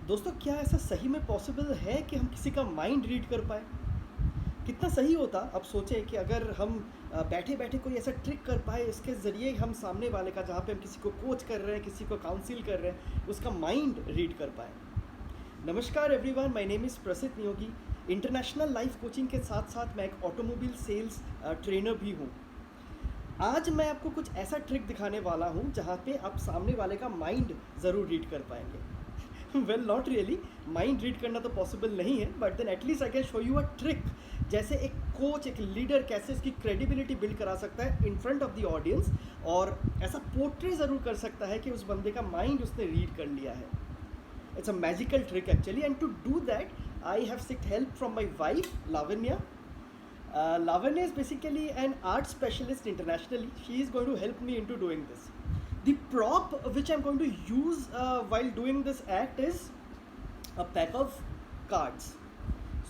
दोस्तों, क्या ऐसा सही में पॉसिबल है कि हम किसी का माइंड रीड कर पाए? कितना सही होता, अब सोचें कि अगर हम बैठे बैठे कोई ऐसा ट्रिक कर पाए, इसके ज़रिए हम सामने वाले का, जहाँ पे हम किसी को कोच कर रहे हैं, किसी को काउंसिल कर रहे हैं, उसका माइंड रीड कर पाए। नमस्कार एवरीवन, माय नेम इज़ प्रसिद्ध नियोगी। इंटरनेशनल लाइफ कोचिंग के साथ साथ मैं एक ऑटोमोबाइल सेल्स ट्रेनर भी हूँ। आज मैं आपको कुछ ऐसा ट्रिक दिखाने वाला हूँ जहाँ पे आप सामने वाले का माइंड ज़रूर रीड कर पाएंगे। Well, not really, mind read करना तो पॉसिबल नहीं है, but then at least I can show you a trick, जैसे एक कोच, एक लीडर कैसे इसकी क्रेडिबिलिटी बिल्ड करा सकता है in front of the audience, और ऐसा पोर्ट्रे ज़रूर कर सकता है कि उस बंदे का माइंड उसने रीड कर लिया है। It's a magical trick actually, and to do that I have seeked help from my wife Lavanya. Lavanya is basically an art specialist internationally. She is going to help me into doing this. The prop which I'm going to use while doing this act is a pack of cards.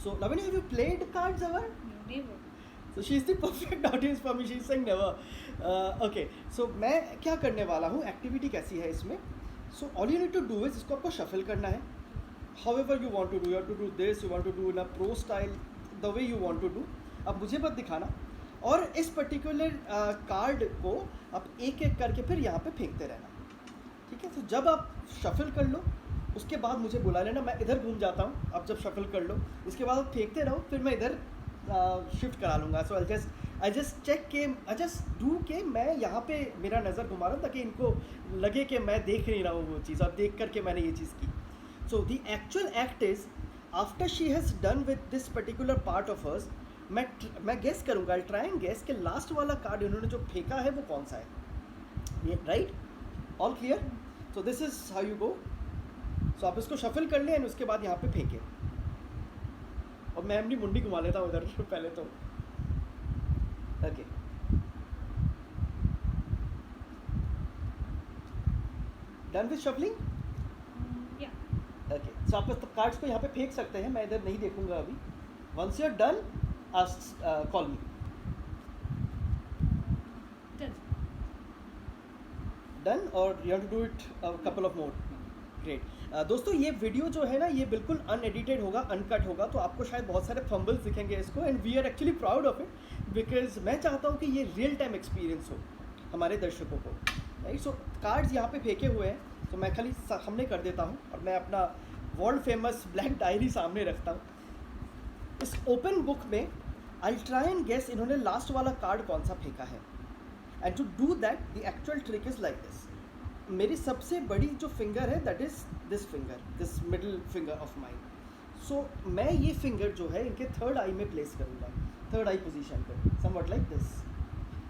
So Lavanya, have you played cards ever? Never. So she is the perfect audience for me. She is saying never. Okay. So मैं क्या करने वाला हूँ, activity कैसी है इसमें? So all you need to do is इसको आपको shuffle करना है. However you want to do, you have to do this, you want to do in a pro style, the way you want to do. अब मुझे मत दिखाना, और इस पर्टिकुलर कार्ड को आप एक एक करके फिर यहाँ पे फेंकते रहना, ठीक है? तो जब आप शफल कर लो, उसके बाद मुझे बुला लेना, मैं इधर घूम जाता हूँ। आप जब शफल कर लो, उसके बाद आप फेंकते रहो, फिर मैं इधर शिफ्ट करा लूँगा। सो आई जस्ट चेक के, आई जस्ट डू के मैं यहाँ पे मेरा नज़र घुमा रहा हूँ, ताकि इनको लगे कि मैं देख नहीं रहा हूँ वो चीज़, और देख करके मैंने ये चीज़ की। So the actual act is, after she has done with this particular part of hers, मैं गेस करूँगा, आई ट्राई एंड गेस कि लास्ट वाला कार्ड इन्होंने जो फेंका है वो कौन सा है। Right, all clear? So this is how you go. So आप इसको शफल कर लें, उसके बाद यहाँ पे फेंकें, और मैं अपनी मुंडी घुमा लेता हूँ इधर पहले तो। Okay, done with shuffling? Yeah. Okay, so आप कार्ड्स को यहाँ पे फेंक सकते हैं, मैं इधर नहीं देखूंगा अभी। Once you are done, call me. Done. Done, और you have to do it couple of more. Great. दोस्तों, ये वीडियो जो है ना, ये बिल्कुल अनएडिटेड होगा, अनकट होगा, तो आपको शायद बहुत सारे फंबल्स दिखेंगे इसको, and we are actually proud of it, because मैं चाहता हूँ कि ये रियल टाइम एक्सपीरियंस हो हमारे दर्शकों को। राइट, सो कार्ड्स यहाँ पे फेंके हुए हैं, तो मैं खाली सामने कर देता हूँ, और मैं अपना वर्ल्ड फेमस ब्लैक डायरी सामने रखता हूँ। इस ओपन बुक में आई ट्राई एंड गेस इन्होंने लास्ट वाला कार्ड कौन सा फेंका है, and to do that the actual trick is like this. मेरी सबसे बड़ी जो फिंगर है, that is this finger, this middle finger of mine. So मैं ये फिंगर जो है इनके थर्ड आई में प्लेस करूँगा, थर्ड आई पोजीशन पे, somewhat like this,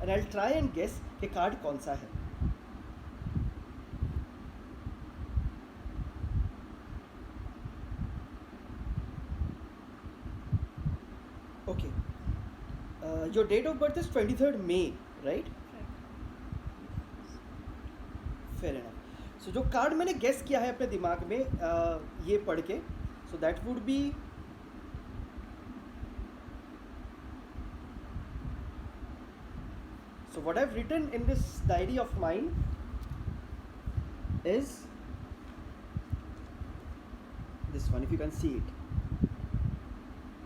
and I try and guess कि कार्ड कौन सा है। Okay, your date of birth is 23rd May, right? Fair enough. So जो कार्ड मैंने गेस किया है अपने दिमाग में, ये पढ़ के, so that would be, so what I've written in this diary of mine is this one, if you can see it.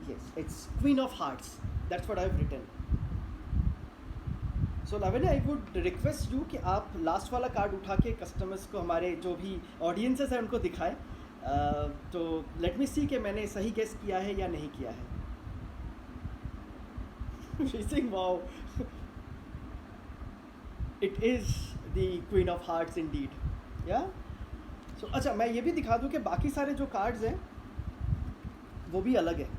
Yes, it's Queen of Hearts. That's what I've written. So Lavanya, I would request you कि आप last वाला card उठा के customers को, हमारे जो भी audiences हैं उनको दिखाएं, तो लेट मी सी कि मैंने सही गेस किया है या नहीं किया है। She's saying wow. It is the Queen of Hearts indeed. Yeah? So अच्छा, मैं ये भी दिखा दूँ कि बाकी सारे जो कार्ड्स हैं वो भी अलग है।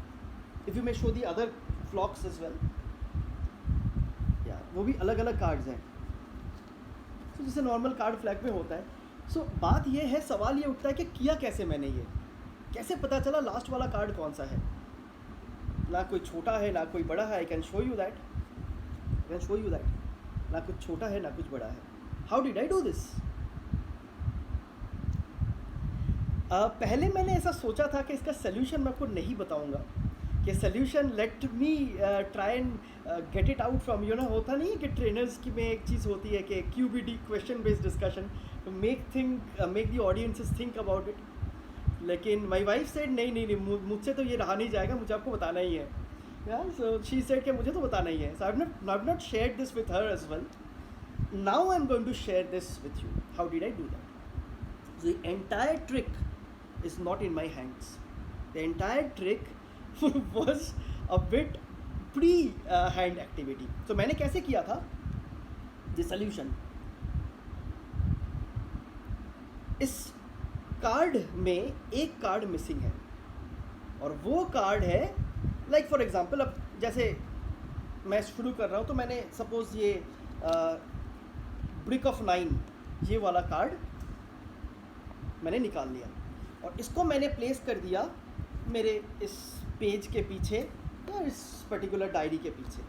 If you may show the other flocks as well. Yeah, वो भी अलग अलग कार्ड्स हैं। So जैसे नॉर्मल कार्ड फ्लैग में होता है। So बात ये है, सवाल ये उठता है कि किया कैसे मैंने ये, कैसे पता चला लास्ट वाला कार्ड कौन सा है? ना कोई छोटा है ना कोई बड़ा है। आई कैन शो यू दैट, ना कुछ छोटा है ना कुछ बड़ा है। How did I do this? पहले मैंने ऐसा सोचा था कि इसका सोल्यूशन मैं आपको नहीं बताऊंगा, कि solution let me try and get it out from you know, होता नहीं है कि ट्रेनर्स की में एक चीज़ होती है कि QBD, question based discussion, to make the audiences think about it. लेकिन माई वाइफ सेड नहीं नहीं नहीं मुझसे तो ये रहा नहीं जाएगा, मुझे आपको बताना ही है। यार सो शी सेड कि मुझे तो बताना ही है। So I have not shared this with her as well. Now I am going to share this with you. How did I do that? The entire trick is not in my hands. The entire trick was a bit pre hand activity. तो मैंने कैसे किया था? The solution, इस card में एक card missing है और वो कार्ड है लाइक फॉर एग्जांपल, अब जैसे मैं शुरू कर रहा हूँ तो मैंने सपोज ये ब्रिक ऑफ 9 ये वाला कार्ड मैंने निकाल लिया और इसको मैंने प्लेस कर दिया मेरे इस पेज के पीछे या इस पर्टिकुलर डायरी के पीछे,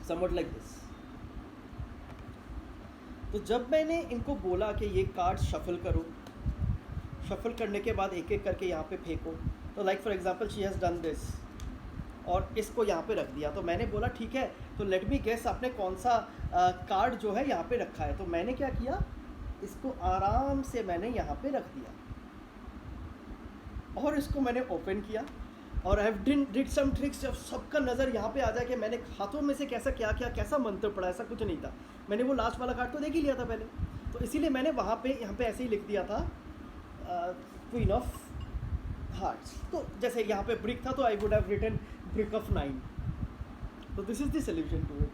समवट लाइक दिस। तो जब मैंने इनको बोला कि ये कार्ड शफल करो, शफल करने के बाद एक एक करके यहाँ पे फेंको, तो like for example she has done this और इसको यहाँ पे रख दिया। तो मैंने बोला ठीक है, तो लेट मी गेस आपने कौन सा कार्ड जो है यहाँ पे रखा है। तो मैंने क्या किया, इसको आराम से मैंने यहाँ पे रख दिया और इसको मैंने ओपन किया और आई डिड सम ट्रिक्स। जब सबका नज़र यहाँ पे आ जाए कि मैंने हाथों में से कैसा क्या क्या कैसा मंत्र पड़ा, ऐसा कुछ नहीं था। मैंने वो लास्ट वाला कार्ड तो देख ही लिया था पहले, तो इसीलिए मैंने वहाँ पे यहाँ पे ऐसे ही लिख दिया था क्वीन ऑफ हार्ट्स। तो जैसे यहाँ पे ब्रिक था तो I would have written brick of 9। तो this is the solution to it.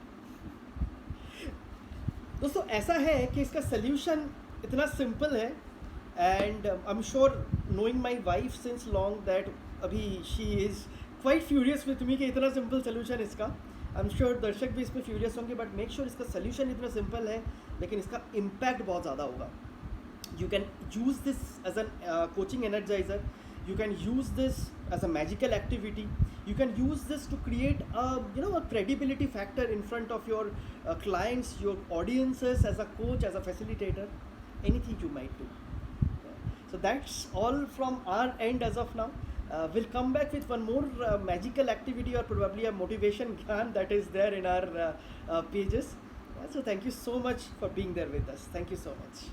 दोस्तों ऐसा है कि इसका सॉल्यूशन इतना सिंपल है and I am sure knowing my wife since long that अभी she is quite furious with me कि इतना सिंपल सॉल्यूशन इसका। आई एम श्योर दर्शक भी इस पर फ्यूरियस होंगे, बट मेक श्योर इसका सॉल्यूशन इतना सिंपल है लेकिन इसका इम्पैक्ट बहुत ज़्यादा होगा। You can use this as a coaching energizer. You can use this as a magical activity. You can use this to create a credibility factor in front of your clients, your audiences, as a coach, as a facilitator, anything you might do. So that's all from our end as of now. We'll come back with one more magical activity or probably a motivation gyan that is there in our pages. So thank you so much for being there with us. Thank you so much.